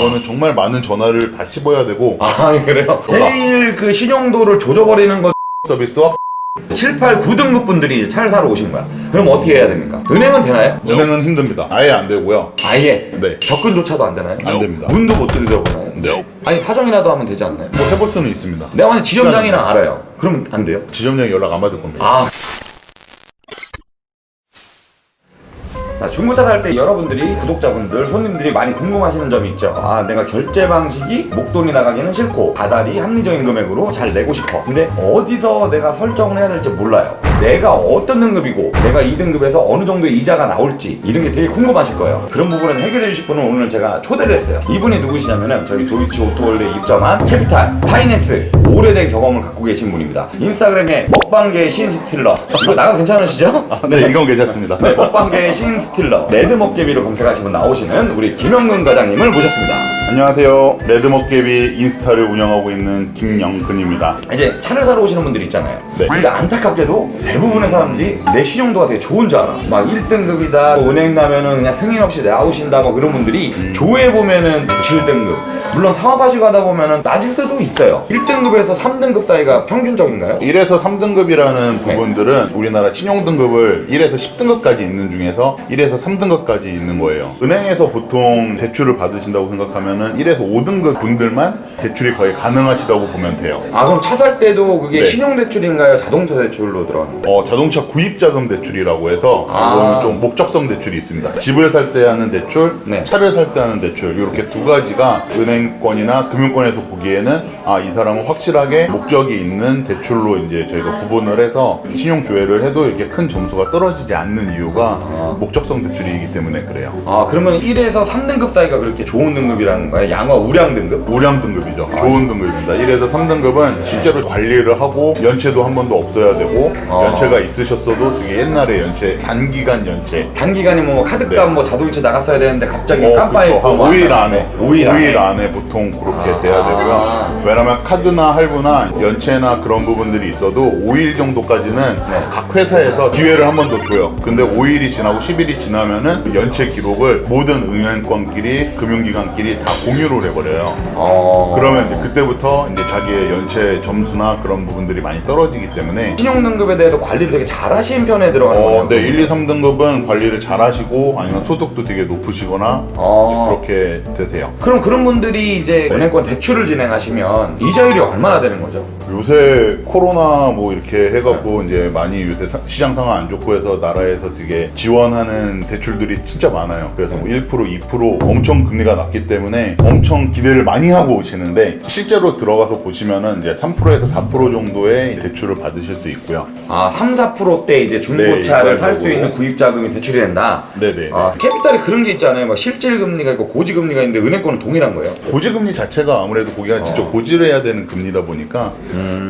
이거는 정말 많은 전화를 다 씹어야 되고. 그래요? 제일 그 신용도를 조져버리는 거 서비스와 7, 8, 9등급 분들이 차를 사러 오신 거야. 그럼 어떻게 해야 됩니까? 은행은 되나요? 은행은 힘듭니다. 아예 안 되고요. 아예? 네. 접근조차도 안 되나요? 안 됩니다. 문도 못 들여보나요? 아니 사정이라도 하면 되지 않나요? 뭐 해볼 수는 있습니다. 내가 만약 지점장이랑 알아요. 그럼 안 돼요? 지점장이 연락 안 받을 겁니다. 자, 중고차 살 때 여러분들이 구독자분들, 손님들이 많이 궁금하시는 점이 있죠. 내가 결제 방식이 목돈이 나가기는 싫고 다달이 합리적인 금액으로 잘 내고 싶어. 근데 어디서 내가 설정을 해야 될지 몰라요. 내가 어떤 등급이고 내가 이 등급에서 어느 정도의 이자가 나올지 이런 게 되게 궁금하실 거예요. 그런 부분을 해결해 주실 분은 오늘 제가 초대를 했어요. 이분이 누구시냐면은 저희 도이치 오토월드에 입점한 캐피탈 파이낸스 오래된 경험을 갖고 계신 분입니다. 인스타그램에 먹방계의 신스틸러 이거 나가도 괜찮으시죠? 네, 이건 괜찮습니다. 네, 먹방계의 신스틸러 레드먹개비로 검색하시면 나오시는 우리 김영근 과장님을 모셨습니다. 안녕하세요. 레드먹개비 인스타를 운영하고 있는 김영근입니다. 이제 차를 사러 오시는 분들 있잖아요. 네. 근데 안타깝게도 대부분의 사람들이 내 신용도가 되게 좋은 줄 알아. 막 1등급이다, 은행 가면은 그냥 승인 없이 나오신다, 뭐 그런 분들이 조회 보면은 7등급. 물론 사업하시고 하다 보면은 낮을 수도 있어요. 1등급에서 3등급 사이가 평균적인가요? 1에서 3등급이라는 부분들은 우리나라 신용등급을 1에서 10등급까지 있는 중에서 1에서 3등급까지 있는 거예요. 은행에서 보통 대출을 받으신다고 생각하면은 1에서 5등급 분들만 대출이 거의 가능하시다고 보면 돼요. 그럼 차 살 때도 그게 네. 신용대출인가요? 자동차 대출로 들어가는 거예요? 자동차 구입자금 대출이라고 해서 이거는 좀 목적성 대출이 있습니다. 집을 살 때 하는 대출, 네. 차를 살 때 하는 대출 이렇게 두 가지가 은행권이나 금융권에서 보기에는 이 사람은 확실하게 목적이 있는 대출로 이제 저희가 구분을 해서 신용 조회를 해도 이렇게 큰 점수가 떨어지지 않는 이유가 목적성 대출이기 때문에 그래요. 그러면 1에서 3등급 사이가 그렇게 좋은 등급이라는 거예요? 양화 우량 등급? 우량 등급이죠. 좋은 등급입니다. 1에서 3등급은 실제로 관리를 하고 연체도 한 번도 없어야 되고 연체가 있으셨어도 되게 옛날에 연체, 단기간 연체. 단기간에 뭐 카드값 네. 뭐 자동이체 나갔어야 되는데 갑자기 깜빡이고 그쵸. 한 5일 안에 5일 안에 보통 그렇게 돼야 되고요. 왜냐면 카드나 할부나 연체나 그런 부분들이 있어도 5일 정도까지는 각 회사에서 기회를 한 번 더 줘요. 근데 5일이 지나고 10일이 지나면은 연체 기록을 모든 은행권끼리 금융기관끼리 다 공유를 해버려요. 그러면 이제 그때부터 이제 자기의 연체 점수나 그런 부분들이 많이 떨어지기 때문에 신용등급에 대해서 관리를 되게 잘 하시는 편에 들어가는 거예요? 네, 1, 2, 3등급은 관리를 잘 하시고 아니면 소득도 되게 높으시거나 그렇게 되세요. 그럼 그런 분들이 이제 은행권 대출을 진행하시면 이자율이 얼마나 되는 거죠? 요새 코로나 뭐 이렇게 해갖고 이제 많이 요새 시장 상황 안 좋고 해서 나라에서 되게 지원하는 대출들이 진짜 많아요. 그래서 뭐 1%, 2% 엄청 금리가 낮기 때문에 엄청 기대를 많이 하고 오시는데 실제로 들어가서 보시면은 이제 3%에서 4% 정도의 대출을 받으실 수 있고요. 3, 4%대 이제 중고차를 네, 살 수 있는 구입자금이 대출이 된다? 네네. 캐피탈이 그런 게 있잖아요. 막 실질금리가 있고 고지금리가 있는데 은행권은 동일한 거예요? 고지금리 자체가 아무래도 거기가 진짜 고지를 해야 되는 금리다 보니까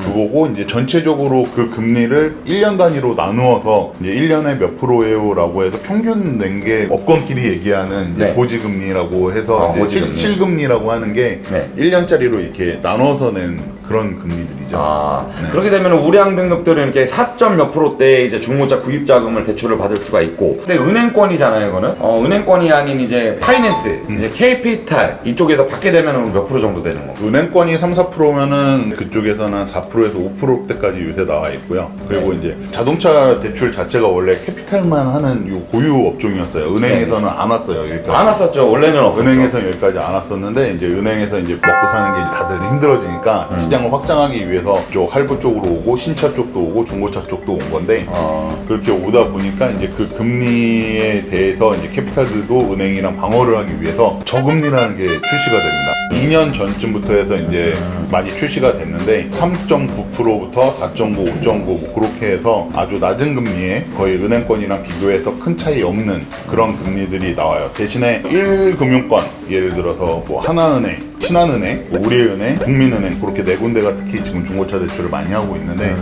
그거고 이제 전체적으로 그 금리를 1년 단위로 나누어서 이제 1년에 몇 프로예요라고 해서 평균 낸 게 업권끼리 얘기하는 이제 네. 고지금리라고 해서 이제 고지금리. 실금리라고 하는 게 네. 1년짜리로 이렇게 나눠서 낸 그런 금리들이죠. 그렇게 되면 우량 등급들은 이렇게 4점 몇 프로대 이제 중고차 구입 자금을 대출을 받을 수가 있고, 근데 은행권이잖아요, 이거는. 은행권이 아닌 이제 파이낸스, 이제 캐피탈 이쪽에서 받게 되면 몇 프로 정도 되는 거? 은행권이 3, 4%면은 그쪽에서는 4%에서 5%대까지 요새 나와 있고요. 그리고 이제 자동차 대출 자체가 원래 캐피탈만 하는 요 고유 업종이었어요. 은행에서는 안 왔어요, 여기까지. 안 왔었죠. 원래는 없었죠. 은행에서는 여기까지 안 왔었는데 이제 은행에서 이제 먹고 사는 게 다들 힘들어지니까 시장을 확장하기 위해서 쪽 할부 쪽으로 오고 신차 쪽도 오고 중고차 쪽도 온 건데 그렇게 오다 보니까 이제 그 금리에 대해서 이제 캐피탈들도 은행이랑 방어를 하기 위해서 저금리라는 게 출시가 됩니다. 2년 전쯤부터 해서 이제 많이 출시가 됐는데 3.9%부터 4.9, 5.9 뭐 그렇게 해서 아주 낮은 금리에 거의 은행권이랑 비교해서 큰 차이 없는 그런 금리들이 나와요. 대신에 1금융권 예를 들어서 뭐 하나은행, 신한은행, 우리은행, 국민은행 그렇게 네 군데가 특히 지금 중고차 대출을 많이 하고 있는데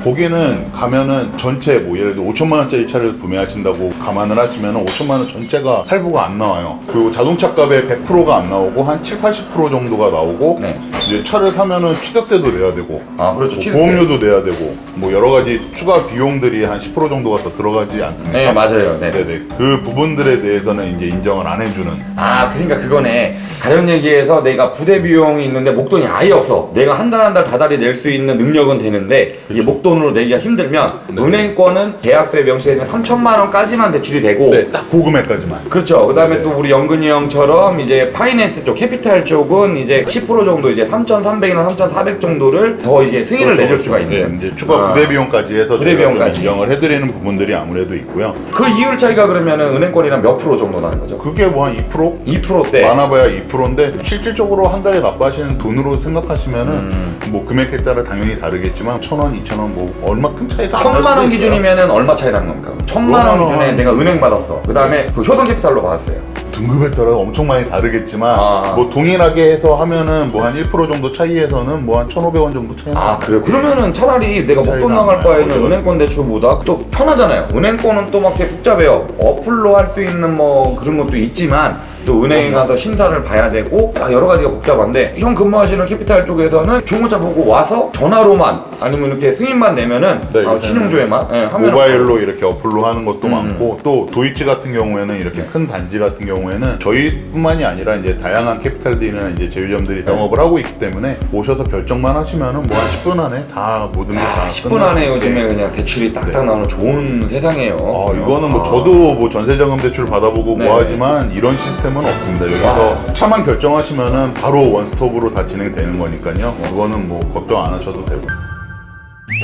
거기는 가면은 전체 뭐 예를 들어 5천만 원짜리 차를 구매하신다고 감안을 하시면 5천만 원 전체가 할부가 안 나와요. 그리고 자동차 값의 100%가 안 나오고 한 7, 80% 정도가 나오고 네. 이제 차를 사면은 취득세도 내야 되고 아, 그렇죠. 뭐 취득세. 보험료도 내야 되고 뭐 여러 가지 추가 비용들이 한 10% 정도가 더 들어가지 않습니까? 네, 맞아요. 네. 네네. 그 부분들에 대해서는 이제 인정을 안 해주는. 아, 그러니까 그거네. 가령 얘기해서 내가 부대 비용이 있는데 목돈이 아예 없어. 내가 한 달 한 달 다달이 낼 수 있는 능력은 되는데 이게 목돈으로 내기가 힘들면 은행권은 계약서에 명시되는 3천만 원까지만 대출이 되고 네, 딱 그 금액까지만. 그렇죠. 그다음에 네네. 또 우리 영근이 형처럼 이제 파이낸스 쪽, 캐피탈 쪽은 이제 10% 정도 이제 3,300이나 3,400 정도를 더 이제 승인을 그렇죠, 내줄 수가 그렇죠. 있는. 네, 이제 추가 부대 비용까지 해서 부대 저희가 좀 비용까지. 인정을 해드리는 부분들이 아무래도 있고요. 그 이율 차이가 그러면은 은행권이랑 몇 프로 정도 나는 거죠? 그게 뭐 한 2%? 2%대. 많아봐야 2%인데 실질적으로 한 달에 납부하시는 돈으로 생각하시면은 뭐 금액에 따라 당연히 다르겠지만 1,000원, 2,000원 뭐 얼마 큰 차이가 안 날 1,000만 수도 원 있어요. 기준이면은 얼마 차이 나는 겁니까? 1,000만 원 그러면은 기준에 내가 은행 받았어. 그다음에 그 효동 캐피탈로 받았어요. 등급에 따라 엄청 많이 다르겠지만 아. 뭐 동일하게 해서 하면은 뭐 한 1% 정도 차이에서는 뭐 한 1,500원 정도 차이 아, 그래요? 그러면은 차라리 내가 목돈 차이가 나갈 안 나요. 바에는 은행권 대출보다 또 편하잖아요. 은행권은 또 막 이렇게 복잡해요. 어플로 할 수 있는 뭐 그런 것도 있지만 또 은행에 가서 심사를 봐야 되고 여러 가지가 복잡한데 형 근무하시는 캐피탈 쪽에서는 중고차 보고 와서 전화로만 아니면 이렇게 승인만 내면은 네, 신용조회만 하면 모바일로 이렇게 어플로 하는 것도 많고 또 도이치 같은 경우에는 이렇게 큰 단지 같은 경우에는 저희뿐만이 아니라 이제 다양한 캐피탈들이나 이제 제휴점들이 영업을 하고 있기 때문에 오셔서 결정만 하시면은 뭐 한 10분 안에 다 모든 게 다 10분 안에 요즘에 그냥 대출이 딱딱 나오는 좋은 세상이에요. 이거는 뭐 저도 뭐 전세자금 대출 받아보고 네. 뭐 하지만 이런 시스템은 없습니다. 여기서 차만 결정하시면은 바로 원스톱으로 다 진행되는 거니까요. 그거는 뭐 걱정 안 하셔도 되고.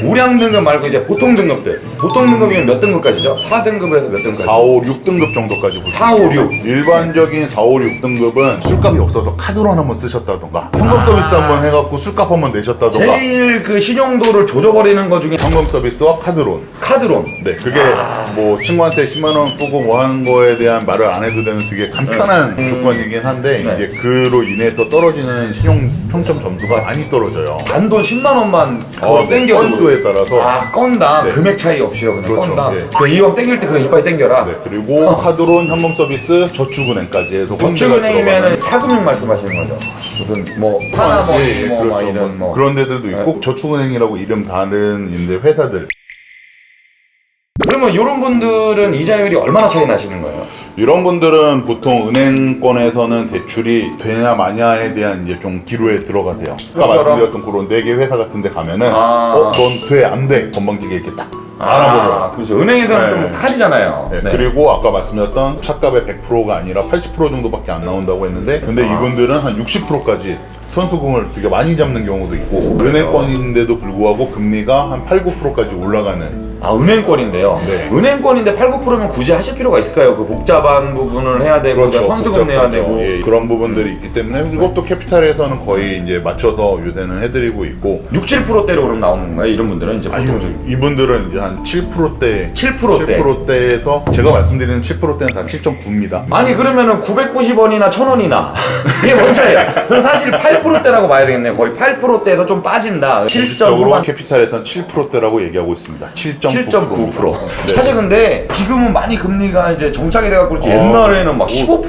우량 등급 말고 이제 보통 등급들. 보통 등급이면 몇 등급까지죠? 4등급에서 몇 등급까지? 4, 5, 6등급 정도까지 보시면 4, 5, 6. 일반적인 4, 5, 6등급은 술값이 없어서 카드론 한번 쓰셨다던가 현금 서비스 한번 해갖고 술값 한번 내셨다던가 제일 그 신용도를 조져버리는 것 중에 현금 서비스와 카드론. 카드론. 네, 그게 뭐 친구한테 10만 원 쓰고 뭐 하는 거에 대한 말을 안 해도 되는 되게 간편한 조건이긴 한데 네. 이제 그로 인해서 떨어지는 신용 평점 점수가 많이 떨어져요. 단돈 10만 원만 그거 네, 땡겨서 건수에 따라서. 건당 네. 금액 차이 없이요. 그냥 그렇죠. 건당. 예. 그 이왕 땡길 때 그냥 이빨 땡겨라. 네, 그리고 카드론, 현금 서비스, 저축은행까지 해서 저축은행이면은 차금융 말씀하시는 거죠. 무슨 뭐 하나뭐 예, 뭐 막 그렇죠. 이런 뭐 그런 데들도 있고 저축은행이라고 이름 다른 이제 회사들 그러면 이런 분들은 이자율이 얼마나 차이 나시는 거예요? 이런 분들은 보통 은행권에서는 대출이 되냐 마냐에 대한 이제 좀 기로에 들어가세요. 아까 그렇죠. 말씀드렸던 그런 4개 회사 같은 데 가면은 아. 넌 돼, 안 돼. 건방지게 이렇게 딱 알아보더라. 그렇죠. 은행에서는 네. 좀 카드잖아요. 네, 네. 그리고 아까 말씀드렸던 차값의 100%가 아니라 80% 정도밖에 안 나온다고 했는데 근데 이분들은 한 60%까지 선수금을 되게 많이 잡는 경우도 있고 은행권인데도 불구하고 금리가 한 8, 9%까지 올라가는 은행권인데요. 네. 은행권인데 8, 9%면 굳이 하실 필요가 있을까요? 그 복잡한 부분을 해야 되고 선수금 내야 복잡하죠. 되고 예, 그런 부분들이 있기 때문에 이것도 캐피탈에서는 거의 이제 맞춰서 요새는 해드리고 있고 6, 7%대로 그럼 나오는 거예요? 이런 분들은 이제 보통적인 이분들은 이제 한 7%대 7%대. 7%대에서 제가 말씀드리는 7%대는 다 7.9입니다. 아니 그러면은 990원이나 1,000원이나 이게 뭔 차이야? 그럼 사실 8%대라고 봐야 되겠네. 거의 8%대에서 좀 빠진다. 실질적으로 7.9만 캐피탈에서는 7%대라고 얘기하고 있습니다. 7.9%. 네. 사실 근데 지금은 많이 금리가 이제 정착이 돼갖고 그렇지 옛날에는 막 15%,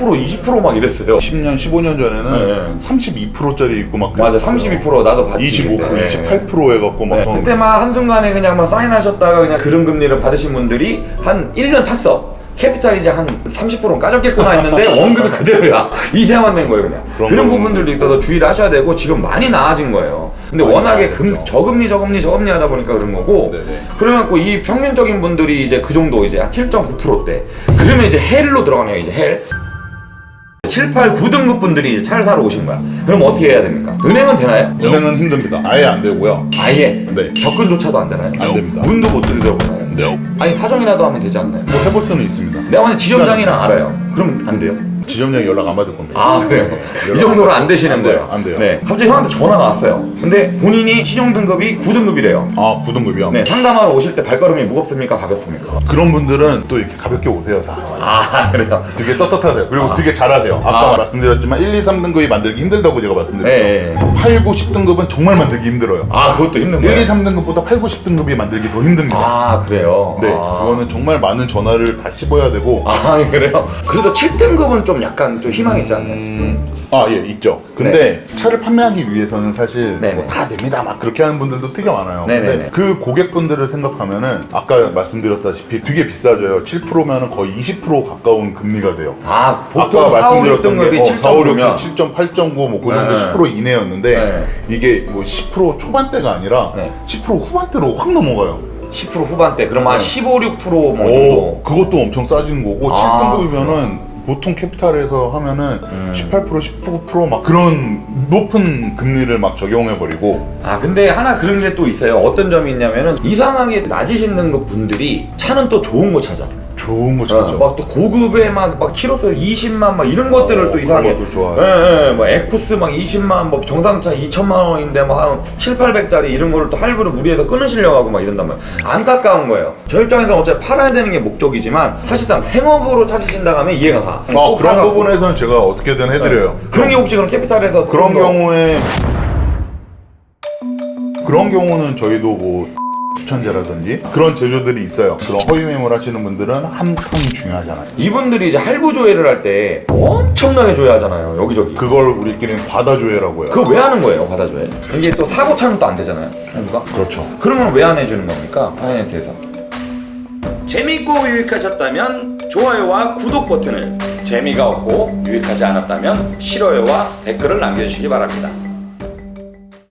20% 막 이랬어요. 10년, 15년 전에는 네. 32%짜리 있고 막 맞아, 그랬어요. 32% 나도 봤지. 25%, 그때. 28% 해갖고 막 네. 그때 막 한순간에 그냥 막 사인하셨다가 그냥 그런 금리를 받으신 분들이 한 1년 탔어. 캐피탈이 이제 한 30%는 까졌겠구나 했는데 원금이 그대로야. 이자만 낸 거예요 그냥. 그런 부분들도 있어서 주의를 하셔야 되고 지금 많이 나아진 거예요. 근데 많이 워낙에 나아졌죠. 저금리 하다 보니까 그런 거고 네네. 그래갖고 이 평균적인 분들이 이제 그 정도 이제 7.9%대 그러면 이제 헬로 들어가네요. 이제 헬 7, 8, 9등급 분들이 이제 차를 사러 오신 거야. 그럼 어떻게 해야 됩니까? 은행은 되나요? 은행은 힘듭니다. 아예 안 되고요. 아예 네. 접근조차도 안 되나요? 안 됩니다. 문도 못 들여보나요? 네. 아니 사정이라도 하면 되지 않나요? 뭐 해볼 수는 있습니다. 내가 만약 지점장이나 알아요. 그럼 안 돼요? 지점장이 연락 안 받을 겁니다. 아 그래요? 이 정도로 안 되시는데요? 안 돼요. 네. 갑자기 형한테 전화가 왔어요. 근데 본인이 신용등급이 9등급이래요. 아 9등급이요? 네. 상담하러 오실 때 발걸음이 무겁습니까? 가볍습니까? 그런 분들은 또 이렇게 가볍게 오세요 다. 아 그래요? 되게 떳떳하세요. 그리고 되게 잘하세요. 아까 말씀드렸지만 1, 2, 3등급이 만들기 힘들다고 제가 말씀드렸죠. 네. 8, 9, 10등급은 정말 만들기 힘들어요. 아 그것도 힘든 1, 거예요? 2, 3등급보다 8, 9, 10등급이 만들기 더 힘듭니다. 아 그래요? 네, 아. 그거는 정말 많은 전화를 다 씹어야 되고. 아 그래요? 그래도 7등급은 좀 약간 좀 희망 있지 않나요? 예, 있죠. 근데 차를 판매하기 위해서는 사실 네네. 뭐 다 됩니다. 막 그렇게 하는 분들도 되게 많아요. 네네네. 근데 그 고객분들을 생각하면은 아까 말씀드렸다시피 되게 비싸져요. 7%면 거의 20% 가까운 금리가 돼요. 아 보통 아까 4, 5, 말씀드렸던 6등급이 게 4, 5, 6, 7.9면 7점, 8.9 뭐 그 정도 네. 10% 이내였는데 네. 이게 뭐 10% 초반대가 아니라 네. 10% 후반대로 확 넘어가요. 10% 후반대 그럼 한 15, 6%뭐 정도 오, 그것도 엄청 싸진 거고 아, 7등급이면은 보통 캐피탈에서 하면은 18%, 19%막 그런 높은 금리를 막 적용해 버리고. 아 근데 하나 그런 게 또 있어요. 어떤 점이 있냐면은 이상하게 낮으신 등급 분들이 차는 또 좋은 거 찾아. 좋은 거 찾죠. 막 또 고급에 막 키로수 20만 막 이런 것들을 또 이상하게. 그런 것도 좋아요. 예, 예, 뭐 에쿠스 막 20만 뭐 정상차 2천만 원인데 뭐 한 7, 800짜리 이런 거를 또 할부를 무리해서 끊으시려고 하고 막 이런단 말이에요. 안타까운 거예요. 저 입장에서는 어차피 팔아야 되는 게 목적이지만 사실상 생업으로 찾으신다고 하면 이해가 가. 꼭 그런 사갖고. 부분에서는 제가 어떻게든 해드려요. 그런 게 혹시 그럼 캐피탈에서 그런 좀 더- 그런 경우는 저희도 뭐 추천제라든지 그런 제조들이 있어요. 그런 허위 매물 하시는 분들은 한 통 중요하잖아요. 이분들이 이제 할부 조회를 할 때 엄청나게 조회하잖아요. 여기저기. 그걸 우리끼리는 과다조회라고 해요. 그거 왜 하는 거예요, 과다 조회? 이게 또 사고 차는 또 안 되잖아요, 할부가. 그렇죠. 그러면 왜 안 해주는 겁니까, 파이낸스에서? 재밌고 유익하셨다면 좋아요와 구독 버튼을, 재미가 없고 유익하지 않았다면 싫어요와 댓글을 남겨주시기 바랍니다.